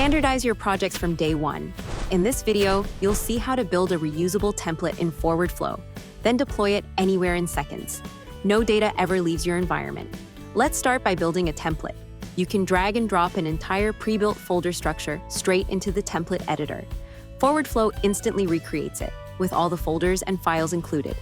Standardize your projects from day one. In this video, you'll see how to build a reusable template in ForwardFlow, then deploy it anywhere in seconds. No data ever leaves your environment. Let's start by building a template. You can drag and drop an entire pre-built folder structure straight into the template editor. ForwardFlow instantly recreates it, with all the folders and files included.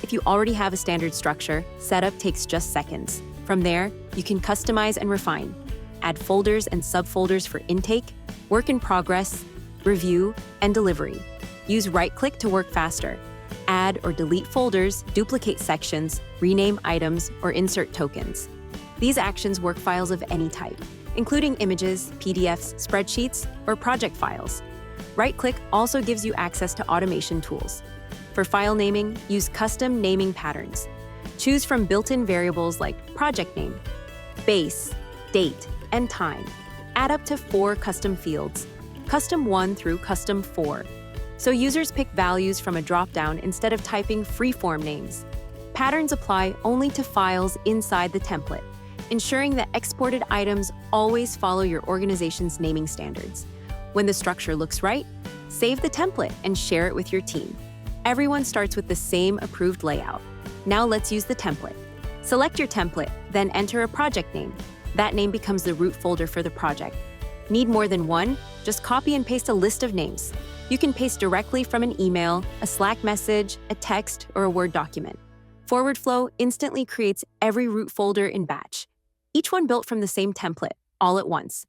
If you already have a standard structure, setup takes just seconds. From there, you can customize and refine. Add folders and subfolders for intake, work in progress, review, and delivery. Use right-click to work faster. Add or delete folders, duplicate sections, rename items, or insert tokens. These actions work files of any type, including images, PDFs, spreadsheets, or project files. Right-click also gives you access to automation tools. For file naming, use custom naming patterns. Choose from built-in variables like project name, base, date, and time. Add up to 4 custom fields, custom 1 through custom 4. So users pick values from a drop-down instead of typing free-form names. Patterns apply only to files inside the template, ensuring that exported items always follow your organization's naming standards. When the structure looks right, save the template and share it with your team. Everyone starts with the same approved layout. Now let's use the template. Select your template, then enter a project name. That name becomes the root folder for the project. Need more than one? Just copy and paste a list of names. You can paste directly from an email, a Slack message, a text, or a Word document. ForwardFlow instantly creates every root folder in batch, each one built from the same template, all at once.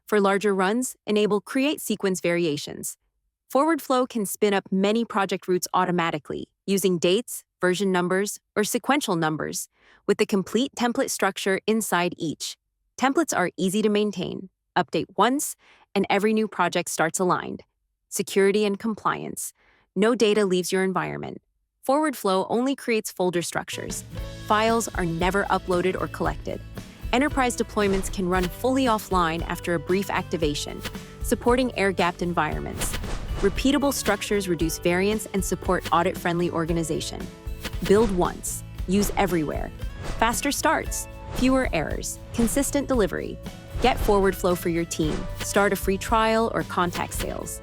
For larger runs, enable Create Sequence Variations. ForwardFlow can spin up many project roots automatically, using dates, version numbers, or sequential numbers, with the complete template structure inside each. Templates are easy to maintain, update once, and every new project starts aligned. Security and compliance. No data leaves your environment. ForwardFlow only creates folder structures. Files are never uploaded or collected. Enterprise deployments can run fully offline after a brief activation, supporting air-gapped environments. Repeatable structures reduce variance and support audit-friendly organization. Build once, use everywhere. Faster starts, fewer errors, consistent delivery. Get ForwardFlow for your team. Start a free trial or contact sales.